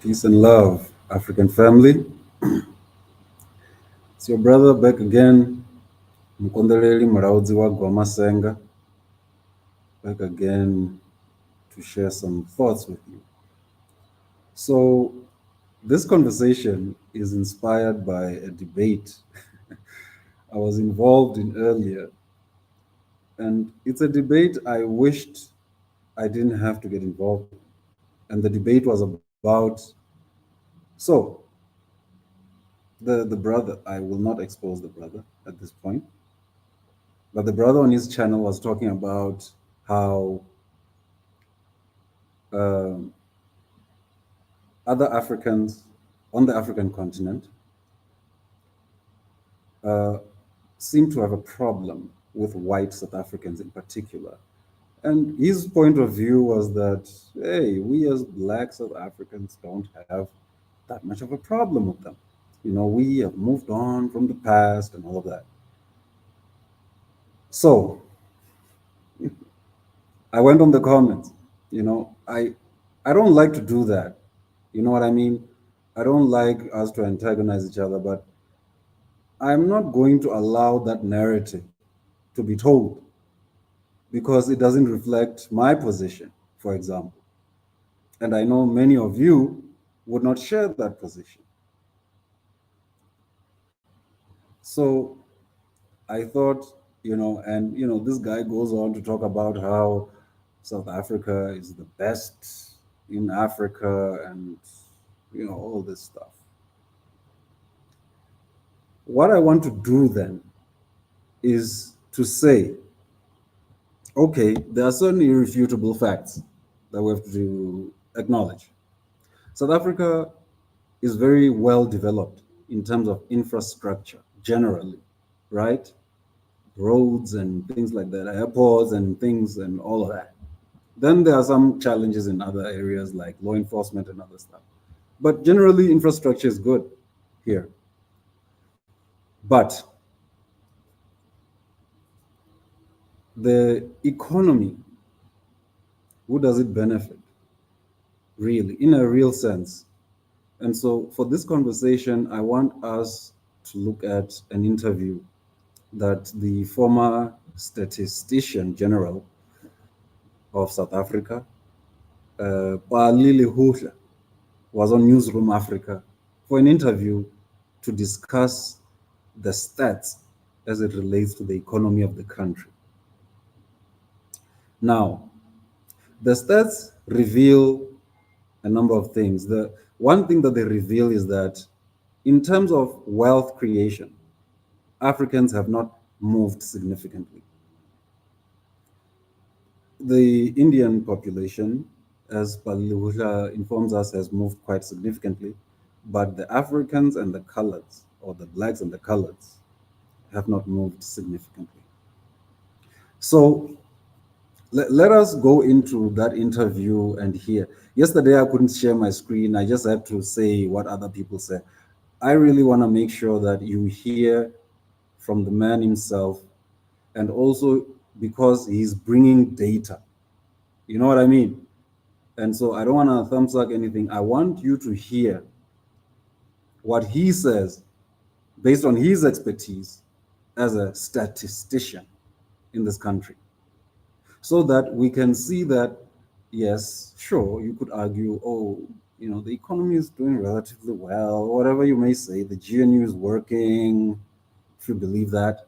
Peace and love, African family. It's your brother back again, Mkondeleli Maraudzi wa Gwamasenga, back again to share some thoughts with you. So, this conversation is inspired by a debate I was involved in earlier, and it's a debate I wished I didn't have to get involved in. And the debate was about so the brother, I will not expose the brother at this point, but the brother on his channel was talking about how um, other Africans on the African continent uh, seem to have a problem with white South Africans in particular. And his point of view was that, hey, we as black South Africans don't have that much of a problem with them. We have moved on from the past and all of that. So I went on the comments. I don't like to do that. You know what I mean? I don't like us to antagonize each other, but I'm not going to allow that narrative to be told because it doesn't reflect my position, for example. And I know many of you would not share that position. So I thought, this guy goes on to talk about how South Africa is the best in Africa and, all this stuff. What I want to do then is to say, okay, there are certain irrefutable facts that we have to acknowledge. South Africa is very well developed in terms of infrastructure generally, right? Roads and things like that, airports and things and all of that. Then there are some challenges in other areas like law enforcement and other stuff. But generally, infrastructure is good here. But the economy, who does it benefit? Really, in a real sense. And so for this conversation, I want us to look at an interview that the former statistician general of South Africa, Pali Lehohla, was on Newzroom Afrika for an interview to discuss the stats as it relates to the economy of the country. Now, the stats reveal a number of things. The one thing that they reveal is that in terms of wealth creation, Africans have not moved significantly. The Indian population, as Pali Lehohla informs us, has moved quite significantly, but the Africans and the coloreds, or the blacks and the coloreds, have not moved significantly. So let us go into that interview and hear. Yesterday, I couldn't share my screen. I just had to say what other people said. I really want to make sure that you hear from the man himself, and also because he's bringing data. You know what I mean? And so I don't want to thumbs up anything. I want you to hear what he says based on his expertise as a statistician in this country, so that we can see that, yes, sure, you could argue, oh, the economy is doing relatively well, whatever you may say, the GNU is working, if you believe that.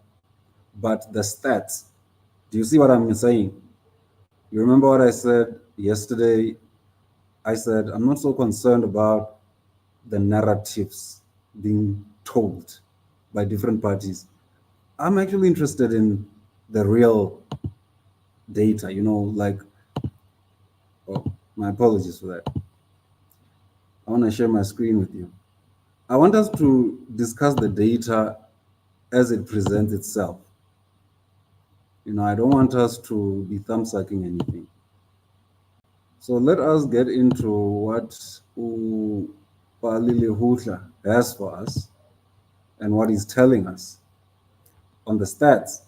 But the stats, do you see what I'm saying? You remember what I said yesterday? I said, I'm not so concerned about the narratives being told by different parties. I'm actually interested in the real data, like, oh, my apologies for that. I want to share my screen with you. I want us to discuss the data as it presents itself. I don't want us to be thumb sucking anything. So let us get into what Pali Lehohla has for us and what he's telling us on the stats.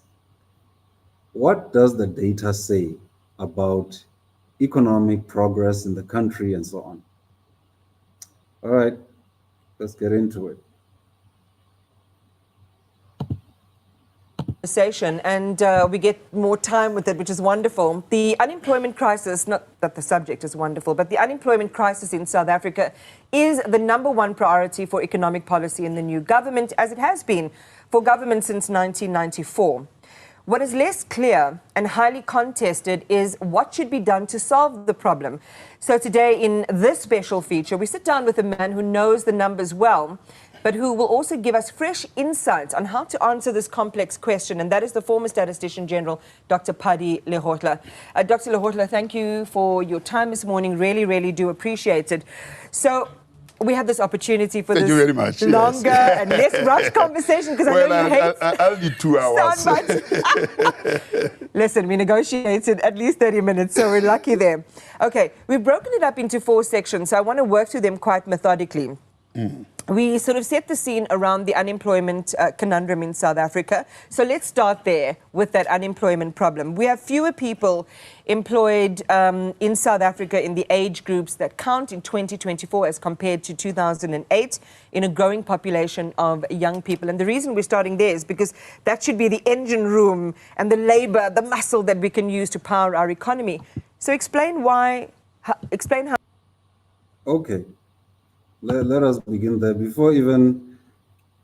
What does the data say about economic progress in the country and so on? All right, let's get into it. Conversation, and we get more time with it, which is wonderful. The unemployment crisis, not that the subject is wonderful, but the unemployment crisis in South Africa is the #1 priority for economic policy in the new government, as it has been for government since 1994. What is less clear and highly contested is what should be done to solve the problem. So today in this special feature, we sit down with a man who knows the numbers well, but who will also give us fresh insights on how to answer this complex question, and that is the former Statistician General, Dr. Pali Lehohla. Dr. Lehohla, thank you for your time this morning. Really, really do appreciate it. So we have this opportunity for Thank this you very much. longer and less rushed conversation, because I know you hate I'll need 2 hours. Listen, we negotiated at least 30 minutes, so we're lucky there. Okay, we've broken it up into 4 sections, so I want to work through them quite methodically. We sort of set the scene around the unemployment conundrum in South Africa. So let's start there with that unemployment problem. We have fewer people employed in South Africa in the age groups that count in 2024 as compared to 2008 in a growing population of young people. And the reason we're starting there is because that should be the engine room and the labor, the muscle that we can use to power our economy. So explain how. Okay. Let us begin there. Before even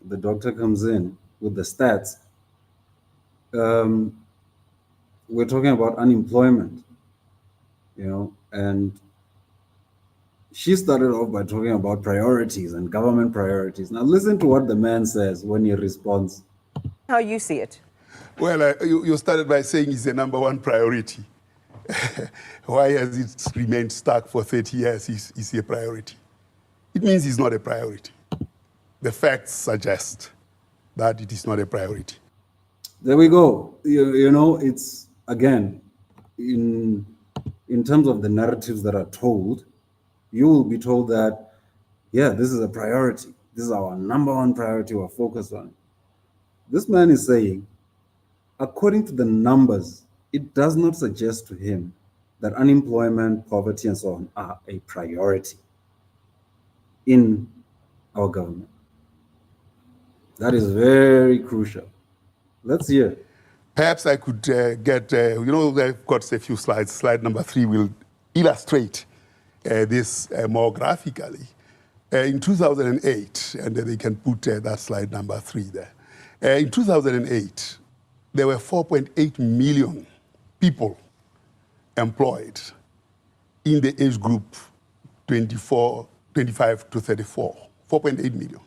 the doctor comes in with the stats, we're talking about unemployment, and she started off by talking about priorities and government priorities. Now listen to what the man says when he responds. How you see it? Well, you started by saying it's the #1 priority. Why has it remained stuck for 30 years is a priority? It means it's not a priority. The facts suggest that it is not a priority. There we go. It's, again, in terms of the narratives that are told, you will be told that, yeah, this is a priority. This is our #1 priority we're focused on. This man is saying, according to the numbers, it does not suggest to him that unemployment, poverty, and so on are a priority in our government. That is very crucial. Let's hear. Perhaps I could get, I've got a few slides. Slide number 3 will illustrate this more graphically. In 2008, and they can put that slide number 3 there. In 2008, there were 4.8 million people employed in the age group 25 to 34, 4.8 million.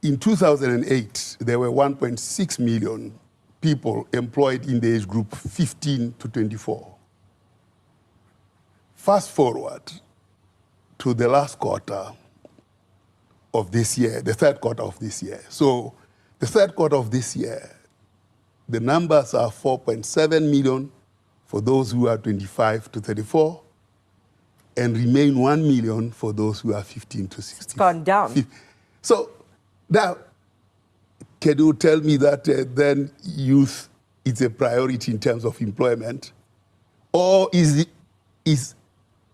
In 2008, there were 1.6 million people employed in the age group 15 to 24. Fast forward to the last quarter of this year, the third quarter of this year. So the third quarter of this year, the numbers are 4.7 million for those who are 25 to 34, and remain 1 million for those who are 15 to 16. It's gone down. So now, can you tell me that then youth is a priority in terms of employment? Or is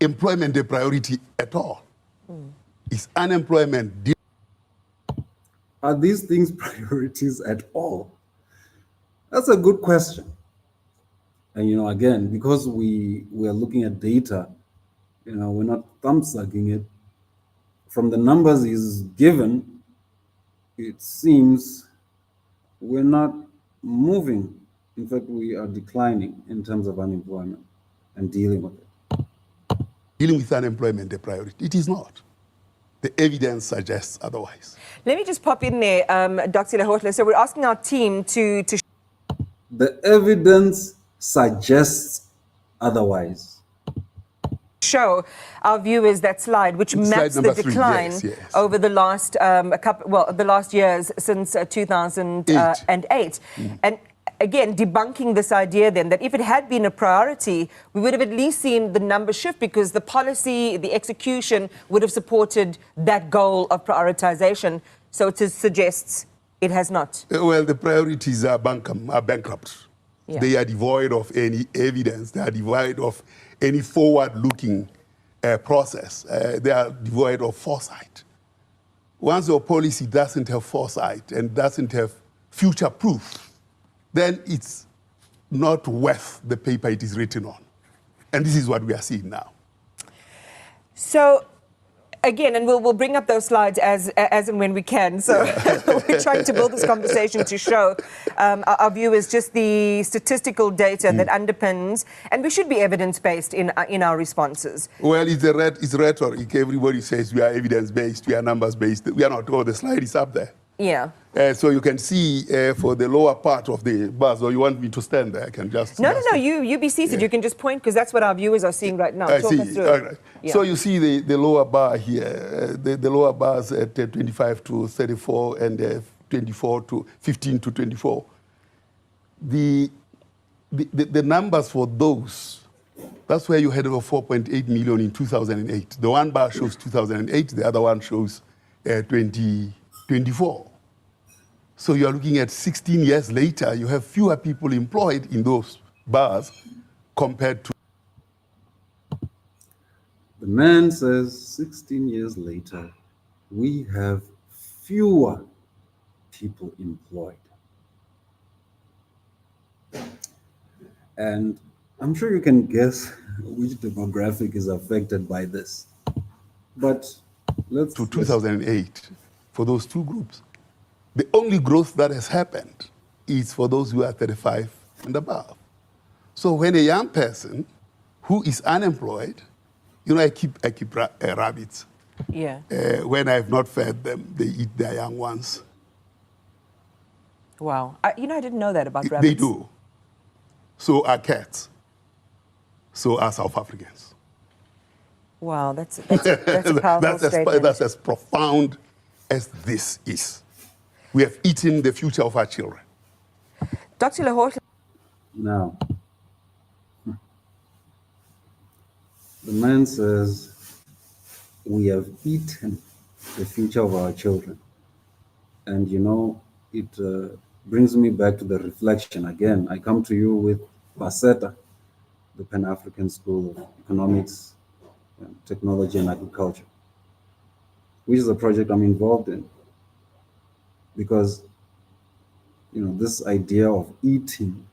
employment a priority at all? Is unemployment... Are these things priorities at all? That's a good question. And, again, because we are looking at data, we're not thumb-sucking it. From the numbers he's given, it seems we're not moving. In fact, we are declining in terms of unemployment and dealing with it. Dealing with unemployment a priority? It is not. The evidence suggests otherwise. Let me just pop in there, Dr. Lehohla. So we're asking our team to... The evidence suggests otherwise. Show our viewers that slide, which maps the decline over the last the last years since 2008. And again, debunking this idea then that if it had been a priority, we would have at least seen the numbers shift, because the policy, the execution would have supported that goal of prioritization. So it suggests it has not. Well, the priorities are bankrupt. Yeah. They are devoid of any evidence. They are devoid of any forward-looking process. They are devoid of foresight. Once your policy doesn't have foresight and doesn't have future proof, then it's not worth the paper it is written on. And this is what we are seeing now. So, again, and we'll bring up those slides as and when we can. So we're trying to build this conversation to show our viewers just the statistical data that underpins, and we should be evidence-based in our responses. Well, it's rhetoric. Everybody says we are evidence-based, we are numbers-based. We are not. Oh, the slide is up there. Yeah. So you can see for the lower part of the bars, or you want me to stand there? I can just... No, you be seated. You can just point, because that's what our viewers are seeing right now. I Talk see. us through All it. right. Yeah. So you see the lower bar here, the lower bars at 25 to 34 and 24 to 15 to 24. The numbers for those, that's where you had over 4.8 million in 2008. The one bar shows 2008, the other one shows 2024. So you are looking at 16 years later, you have fewer people employed in those bars compared to... The man says 16 years later, we have fewer people employed. And I'm sure you can guess which demographic is affected by this. But let's... To 2008, for those two groups. The only growth that has happened is for those who are 35 and above. So when a young person who is unemployed, you know, I keep rabbits. Yeah. When I have not fed them, they eat their young ones. Wow. I didn't know that about rabbits. They do. So are cats. So are South Africans. Wow, that's a powerful statement. That's as profound as this is. We have eaten the future of our children. Dr. Lehohla. Now, the man says, we have eaten the future of our children. And you know, it brings me back to the reflection. Again, I come to you with PASETA, the Pan-African School of Economics, Technology and Agriculture, which is a project I'm involved in. Because, you know, this idea of eating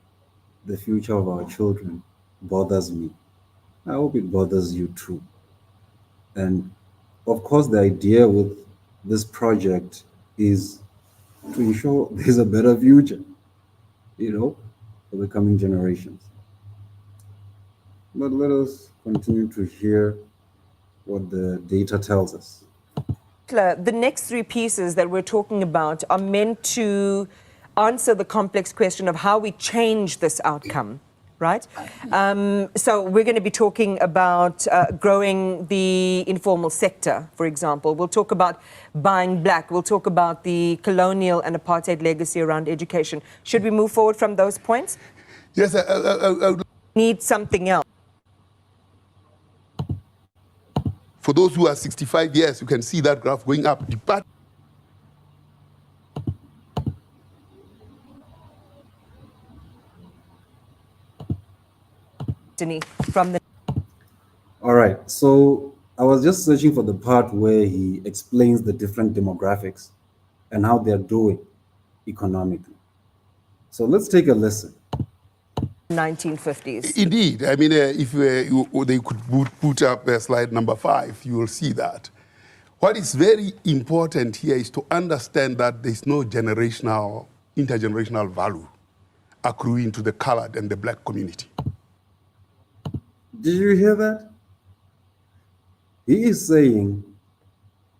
the future of our children bothers me. I hope it bothers you too. And of course, the idea with this project is to ensure there's a better future, you know, for the coming generations. But let us continue to hear what the data tells us. The next three pieces that we're talking about are meant to answer the complex question of how we change this outcome, right? So we're going to be talking about growing the informal sector, for example. We'll talk about buying black. We'll talk about the colonial and apartheid legacy around education. Should we move forward from those points? Yes, Need something else. For those who are 65 years, you can see that graph going up. From the... All right, so I was just searching for the part where he explains the different demographics and how they're doing economically. So let's take a listen. 1950s. Indeed. I mean, if they could put up slide number 5, you will see that. What is very important here is to understand that there's no intergenerational value accruing to the colored and the black community. Did you hear that? He is saying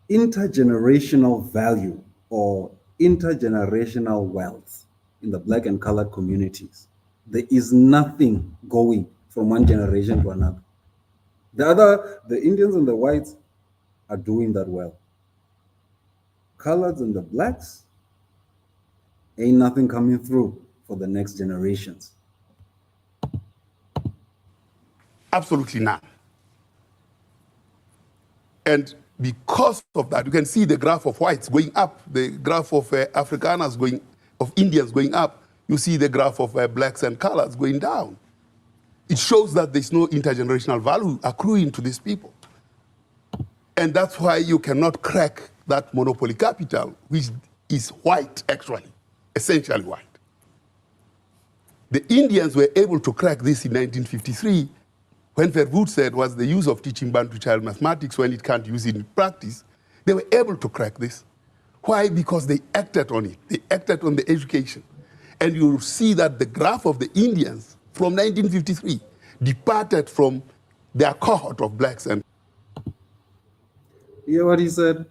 intergenerational value or intergenerational wealth in the black and colored communities. There is nothing going from one generation to another. The Indians and the whites are doing that well. Coloreds and the blacks, ain't nothing coming through for the next generations. Absolutely none. And because of that, you can see the graph of whites going up, the graph of Afrikaners of Indians going up. You see the graph of blacks and colors going down. It shows that there's no intergenerational value accruing to these people. And that's why you cannot crack that monopoly capital, which is white, actually, essentially white. The Indians were able to crack this in 1953 when Verwoerd said was the use of teaching Bantu child mathematics when it can't use it in practice. They were able to crack this. Why? Because they acted on it. They acted on the education. And you'll see that the graph of the Indians from 1953 departed from their cohort of blacks. And You hear what he said?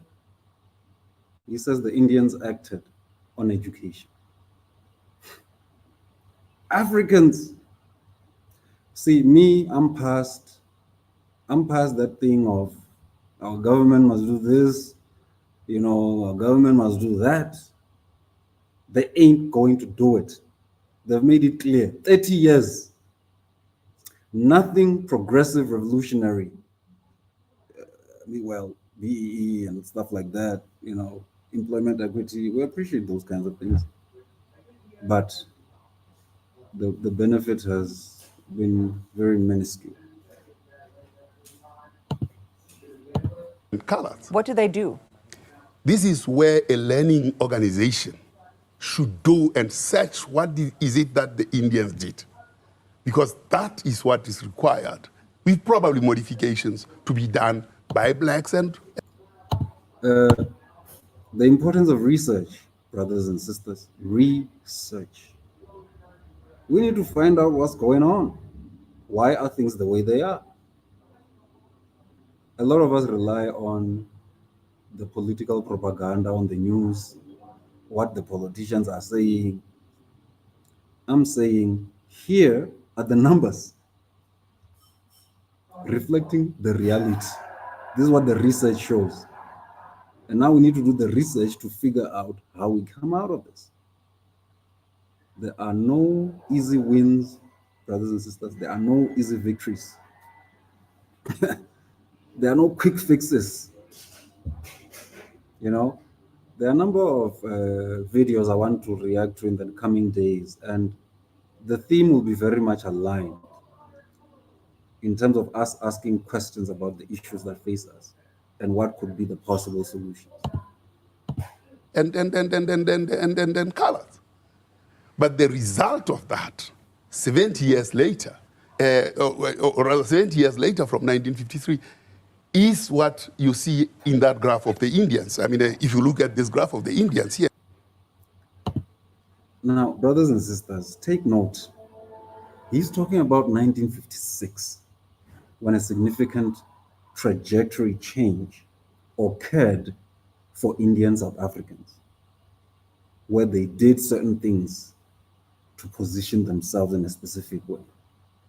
He says the Indians acted on education. Africans, see me, I'm past that thing of our government must do this, our government must do that. They ain't going to do it. They've made it clear. 30 years. Nothing progressive, revolutionary. BEE and stuff like that, employment equity, we appreciate those kinds of things. But the benefit has been very minuscule. colors. What do they do? This is where a learning organization should do and search what is it that the Indians did. Because that is what is required, with probably modifications to be done by blacks and... The importance of research, brothers and sisters, research. We need to find out what's going on. Why are things the way they are? A lot of us rely on the political propaganda on the news, what the politicians are saying. I'm saying here are the numbers reflecting the reality. This is what the research shows. And now we need to do the research to figure out how we come out of this. There are no easy wins, brothers and sisters. There are no easy victories. There are no quick fixes. There are a number of videos I want to react to in the coming days, and the theme will be very much aligned in terms of us asking questions about the issues that face us and what could be the possible solutions. And colors. But the result of that, 70 years later, or rather 70 years later from 1953, is what you see in that graph of the Indians. I mean, if you look at this graph of the Indians here. Now, brothers and sisters, take note. He's talking about 1956, when a significant trajectory change occurred for Indian South Africans, where they did certain things to position themselves in a specific way,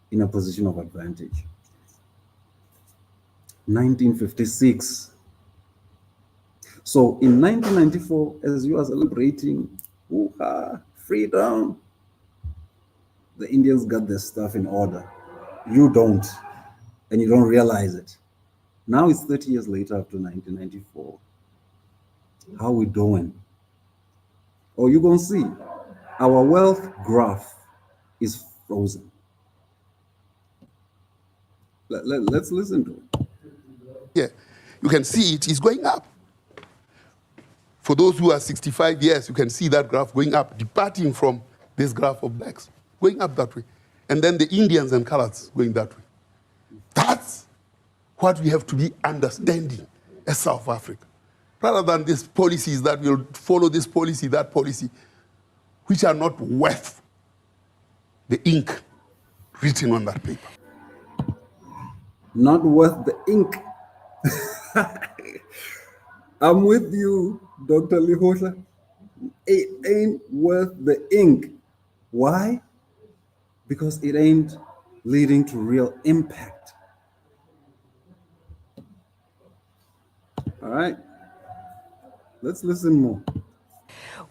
in a position of advantage. 1956. So in 1994, as you are celebrating freedom, the Indians got their stuff in order. You don't, and you don't realize it. Now it's 30 years later after 1994. How we doing? Oh, you're going to see. Our wealth graph is frozen. Let's listen to it. Yeah, you can see it is going up. For those who are 65 years, you can see that graph going up, departing from this graph of blacks, going up that way. And then the Indians and colors going that way. That's what we have to be understanding as South Africa. Rather than these policies that will follow this policy, that policy, which are not worth the ink written on that paper. Not worth the ink. I'm with you, Dr. Lehohla. It ain't worth the ink. Why? Because it ain't leading to real impact. All right, let's listen more.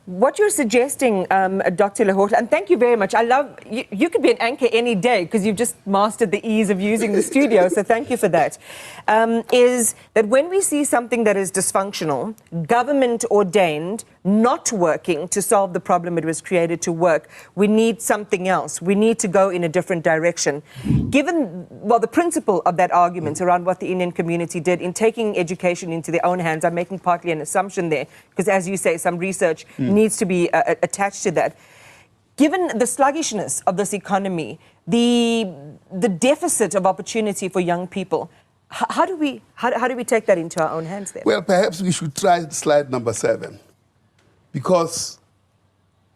What you're suggesting, Dr. Lehohla, and thank you very much. I love, you could be an anchor any day because you've just mastered the ease of using the studio, so thank you for that, is that when we see something that is dysfunctional, government ordained, not working to solve the problem it was created to work. We need something else. We need to go in a different direction. Given, well, the principle of that argument around what the Indian community did in taking education into their own hands, I'm making partly an assumption there, because as you say, some research needs to be attached to that. Given the sluggishness of this economy, the deficit of opportunity for young people, how do we take that into our own hands then? Well, perhaps we should try slide number 7, because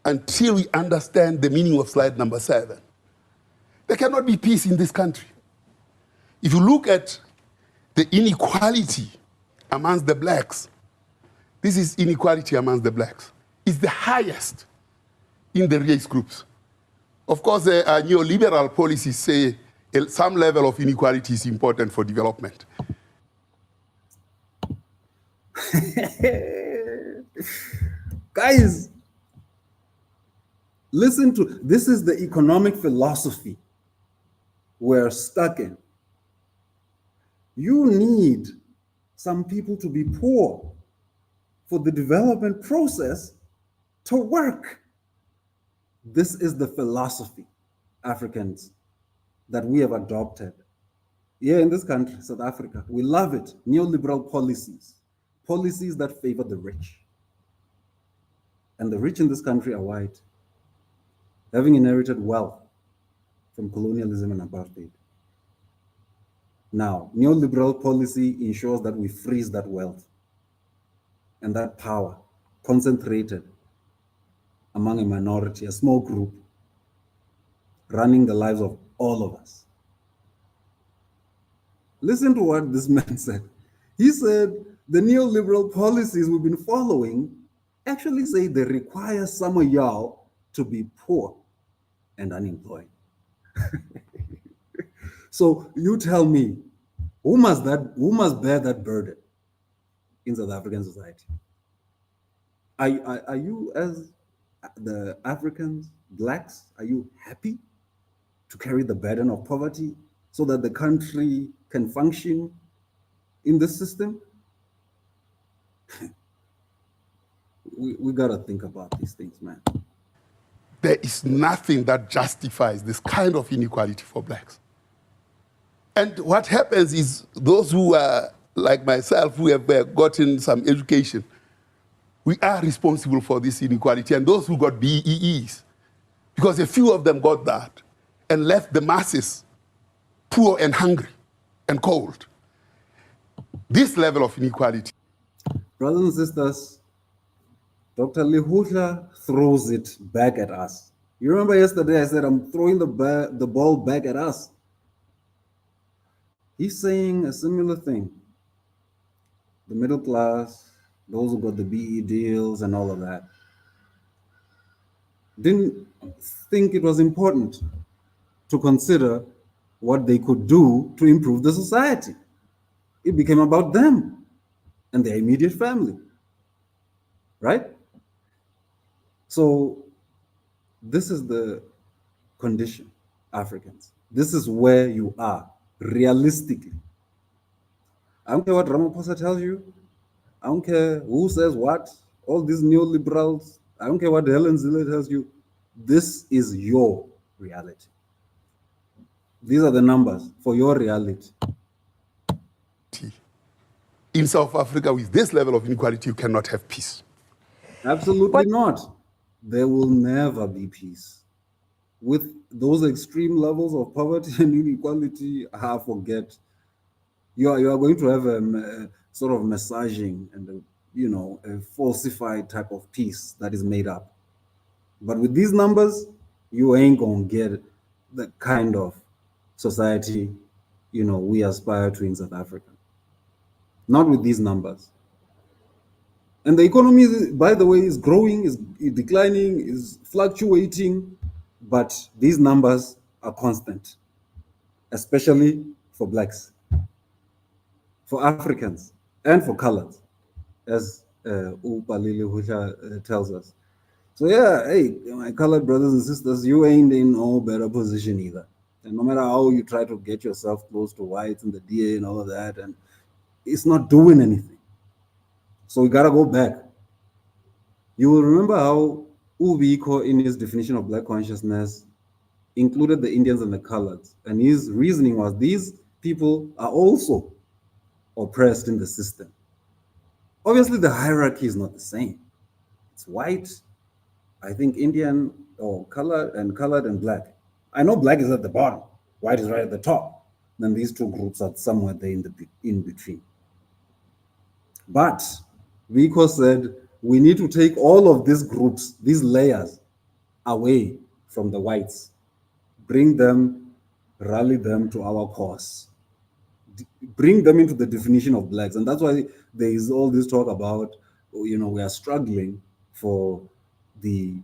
until we understand the meaning of slide number 7, there cannot be peace in this country. If you look at the inequality amongst the blacks, this is inequality amongst the blacks, it's the highest in the race groups. Of course, neoliberal policies say some level of inequality is important for development. Guys, listen to this is the economic philosophy we're stuck in. You need some people to be poor for the development process to work. This is the philosophy, Africans, that we have adopted here in this country, South Africa. We love it. Neoliberal policies, policies that favor the rich. And the rich in this country are white, having inherited wealth from colonialism and apartheid. Now, neoliberal policy ensures that we freeze that wealth and that power concentrated among a minority, a small group, running the lives of all of us. Listen to what this man said. He said the neoliberal policies we've been following actually say they require some of y'all to be poor and unemployed. So you tell me, who must bear that burden in South African society? Are you, as the Africans, blacks, are you happy to carry the burden of poverty so that the country can function in this system? We gotta think about these things, man. There is nothing that justifies this kind of inequality for blacks. And what happens is those who are like myself, who have gotten some education, we are responsible for this inequality, and those who got BEEs, because a few of them got that and left the masses poor and hungry and cold. This level of inequality. Brothers and sisters, Dr. Lehohla throws it back at us. You remember yesterday I said, I'm throwing the ball back at us. He's saying a similar thing. The middle class, those who got the BE deals and all of that, didn't think it was important to consider what they could do to improve the society. It became about them and their immediate family, right? So this is the condition, Africans. This is where you are, realistically. I don't care what Ramaphosa tells you. I don't care who says what. All these neoliberals, I don't care what Helen Zille tells you. This is your reality. These are the numbers for your reality. In South Africa, with this level of inequality, you cannot have peace. Absolutely not. There will never be peace. With those extreme levels of poverty and inequality, forget. You are going to have a sort of massaging and a falsified type of peace that is made up. But with these numbers, you ain't gonna get the kind of society we aspire to in South Africa. Not with these numbers. And the economy, by the way, is growing, is declining, is fluctuating, but these numbers are constant, especially for blacks, for Africans, and for colors, as Pali Lehohla tells us. So yeah, hey, my colored brothers and sisters, you ain't in no better position either. And no matter how you try to get yourself close to whites and the DA and all of that, and it's not doing anything. So we gotta go back You will remember how Ubiko, in his definition of black consciousness, included the Indians and the coloreds. And his reasoning was these people are also oppressed in the system. Obviously, the hierarchy is not the same. It's white, I think Indian or colored and black. I know black is at the bottom, white is right at the top. Then these two groups are somewhere there in between. But Vico said we need to take all of these groups, these layers, away from the whites, bring them, rally them to our cause, bring them into the definition of blacks. And that's why there is all this talk about, we are struggling for the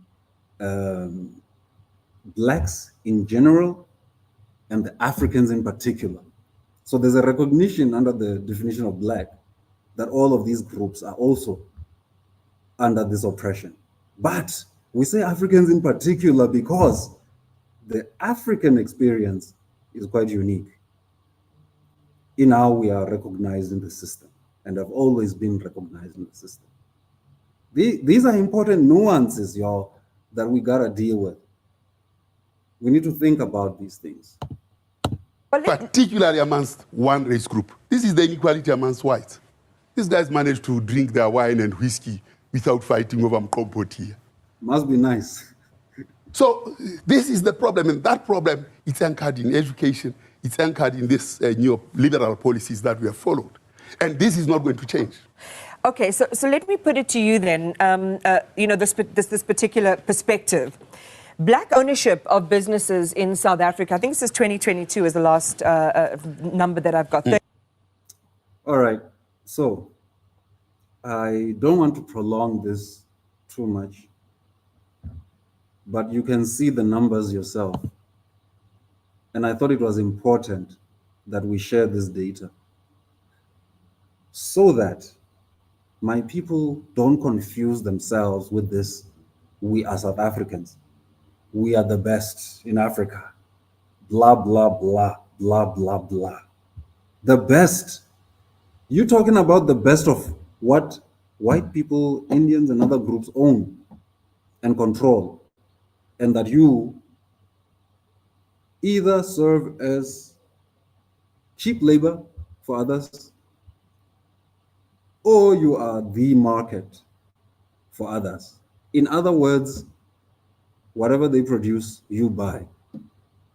blacks in general and the Africans in particular. So there's a recognition under the definition of black that all of these groups are also under this oppression. But we say Africans in particular because the African experience is quite unique in how we are recognized in the system and have always been recognized in the system. These are important nuances, y'all, that we gotta deal with. We need to think about these things. Particularly amongst one race group. This is the inequality amongst whites. These guys managed to drink their wine and whiskey without fighting over mkompot here. Must be nice. So this is the problem, and that problem is anchored in education. It's anchored in this neoliberal policies that we have followed, and this is not going to change. Okay, so let me put it to you then. This particular perspective. Black ownership of businesses in South Africa, I think this is 2022 is the last number that I've got. All right, so I don't want to prolong this too much, but you can see the numbers yourself. And I thought it was important that we share this data so that my people don't confuse themselves with this, we are South Africans. We are the best in Africa. Blah, blah, blah, blah, blah, blah. The best. You're talking about the best of what white people, Indians, and other groups own and control, and that you either serve as cheap labor for others or you are the market for others. In other words, whatever they produce, you buy.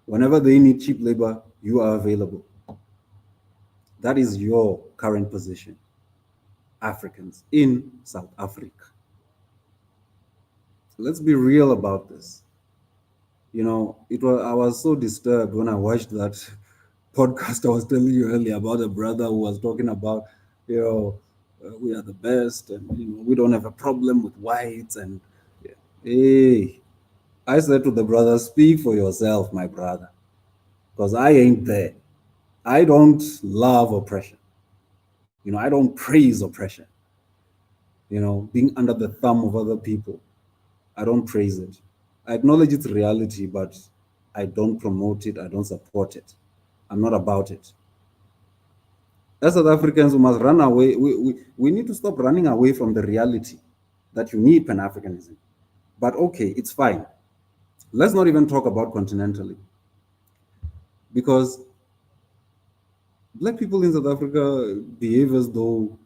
Whenever they need cheap labor, you are available. That is your current position, Africans in South Africa. Let's be real about this. I was so disturbed when I watched that podcast I was telling you earlier about a brother who was talking about, we are the best, and we don't have a problem with whites. And hey, I said to the brother, speak for yourself, my brother, because I ain't there. I don't love oppression. I don't praise oppression. Being under the thumb of other people, I don't praise it. I acknowledge its reality, but I don't promote it. I don't support it. I'm not about it. As South Africans, we must run away. We need to stop running away from the reality that you need Pan-Africanism. But okay, it's fine. Let's not even talk about continentally. Because black people in South Africa behave as though,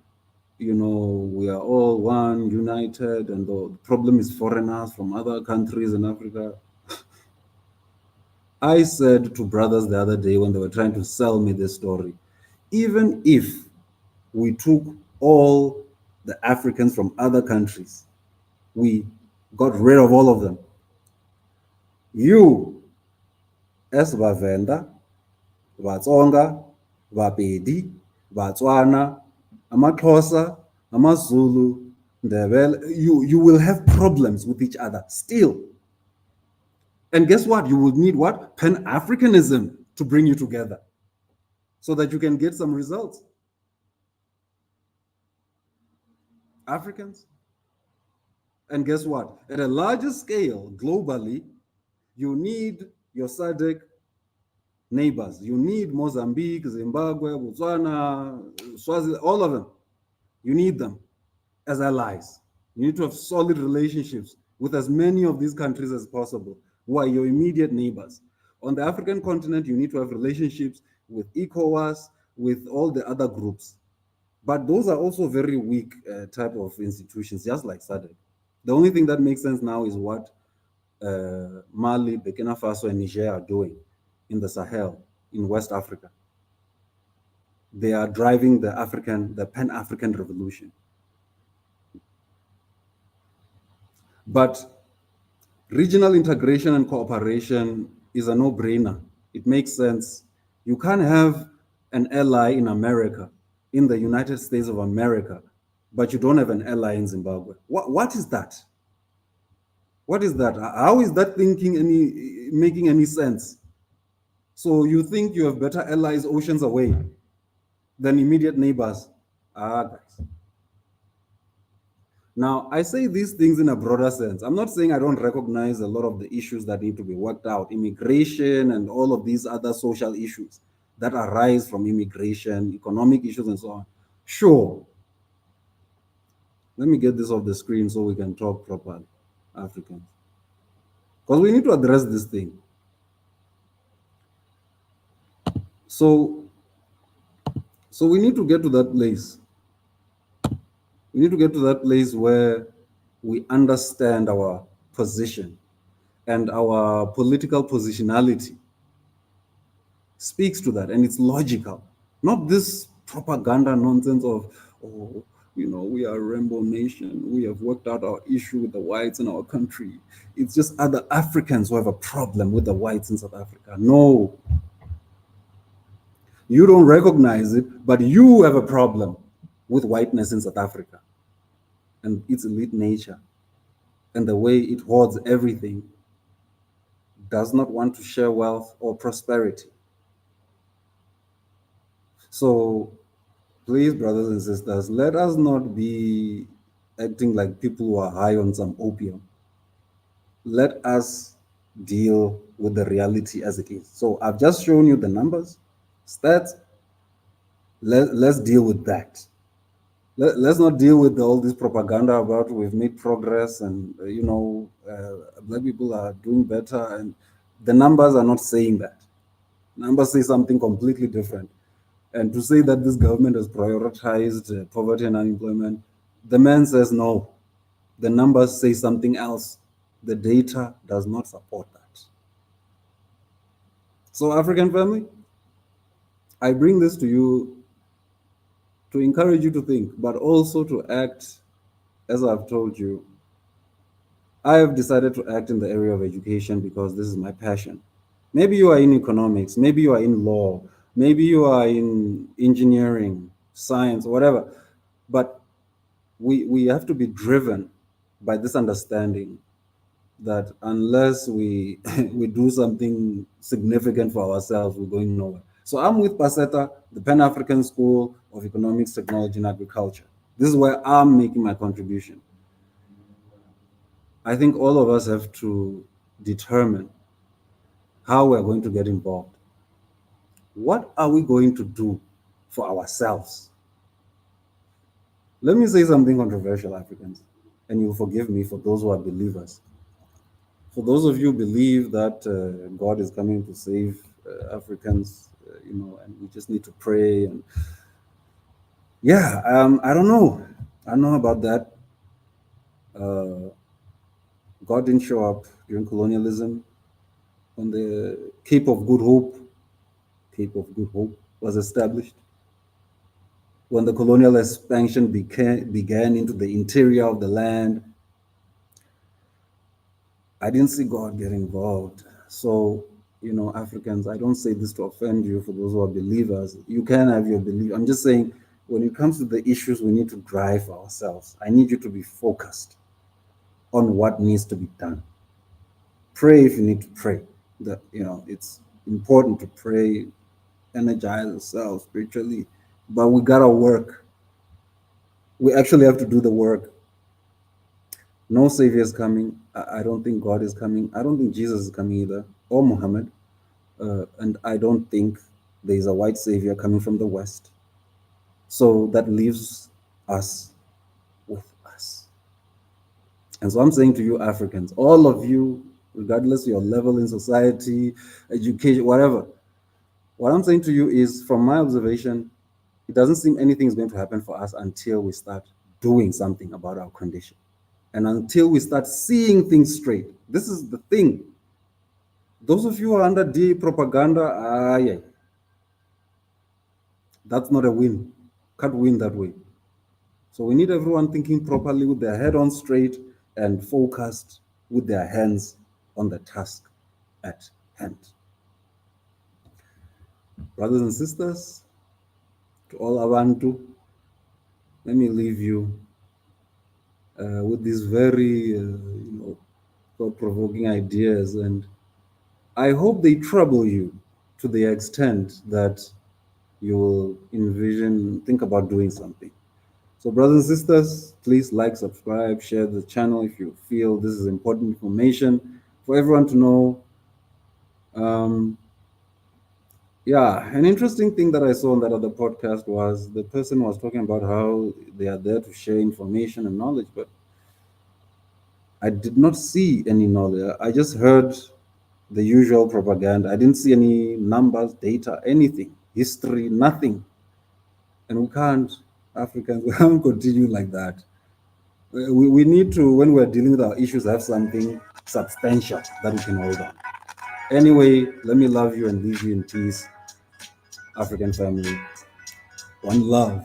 we are all one, united, and the problem is foreigners from other countries in Africa. I said to brothers the other day when they were trying to sell me this story, even if we took all the Africans from other countries, we got rid of all of them. You, as Vavenda, Vatsonga, Vapedi, Vatswana, Amaxhosa, Amazulu, Ndebele, you will have problems with each other still. And guess what? You will need what? Pan-Africanism to bring you together so that you can get some results. Africans. And guess what? At a larger scale, globally, you need your SADC neighbors. You need Mozambique, Zimbabwe, Botswana, Swaziland, all of them. You need them as allies. You need to have solid relationships with as many of these countries as possible, who are your immediate neighbors. On the African continent, you need to have relationships with ECOWAS, with all the other groups. But those are also very weak type of institutions, just like SADC. The only thing that makes sense now is what Mali, Burkina Faso, and Niger are doing in the Sahel, in West Africa. They are driving the Pan-African revolution. But regional integration and cooperation is a no-brainer. It makes sense. You can't have an ally in America, in the United States of America, but you don't have an ally in Zimbabwe. What is that? What is that? How is that making any sense? So you think you have better allies oceans away than immediate neighbors? Guys. Now, I say these things in a broader sense. I'm not saying I don't recognize a lot of the issues that need to be worked out, immigration and all of these other social issues that arise from immigration, economic issues, and so on. Sure. Let me get this off the screen so we can talk properly, Africans. Because we need to address this thing. So we need to get to that place. We need to get to that place where we understand our position, and our political positionality speaks to that, and it's logical. Not this propaganda nonsense of, oh, we are a rainbow nation. We have worked out our issue with the whites in our country. It's just other Africans who have a problem with the whites in South Africa. No. You don't recognize it, but you have a problem with whiteness in South Africa and its elite nature and the way it hoards everything, does not want to share wealth or prosperity. So please, brothers and sisters, let us not be acting like people who are high on some opium. Let us deal with the reality as it is. So I've just shown you the numbers, stats. Let's deal with that. Let's not deal with all this propaganda about we've made progress and black people are doing better, and the numbers are not saying that. Numbers say something completely different. And to say that this government has prioritized poverty and unemployment, the man says no. The numbers say something else. The data does not support that. So, African family, I bring this to you to encourage you to think, but also to act as I've told you. I have decided to act in the area of education because this is my passion. Maybe you are in economics, maybe you are in law, maybe you are in engineering, science, whatever. But we have to be driven by this understanding that unless we we do something significant for ourselves, we're going nowhere. So I'm with Paseta, the Pan-African School of Economics, Technology, and Agriculture. This is where I'm making my contribution. I think all of us have to determine how we're going to get involved. What are we going to do for ourselves? Let me say something controversial, Africans, and you'll forgive me for those who are believers. For those of you who believe that God is coming to save Africans, and we just need to pray. And yeah, I don't know. I don't know about that. God didn't show up during colonialism. When the Cape of Good Hope was established, when the colonial expansion began into the interior of the land, I didn't see God get involved. So, Africans, I don't say this to offend you. For those who are believers, you can have your belief. I'm just saying, when it comes to the issues we need to drive for ourselves, I need you to be focused on what needs to be done. Pray if you need to pray. It's important to pray, energize ourselves spiritually, but we gotta work. We actually have to do the work. No savior is coming. I don't think God is coming. I don't think Jesus is coming either, or Muhammad. And I don't think there is a white savior coming from the West. So that leaves us with us. And so I'm saying to you, Africans, all of you, regardless of your level in society, education, whatever, what I'm saying to you is, from my observation, it doesn't seem anything is going to happen for us until we start doing something about our condition. And until we start seeing things straight. This is the thing. Those of you who are under DA propaganda, yeah, that's not a win. Can't win that way. So we need everyone thinking properly with their head on straight and focused with their hands on the task at hand. Brothers and sisters, to all Ubuntu, let me leave you with these very thought-provoking ideas, and I hope they trouble you to the extent that you will think about doing something. So, brothers and sisters, please like, subscribe, share the channel if you feel this is important information for everyone to know. Yeah, an interesting thing that I saw on that other podcast was the person was talking about how they are there to share information and knowledge, but I did not see any knowledge. I just heard the usual propaganda. I didn't see any numbers, data, anything, history, nothing. And we can't, Africans, we can't continue like that. We need to, when we're dealing with our issues, have something substantial that we can hold on. Anyway, let me love you and leave you in peace, African family. One love.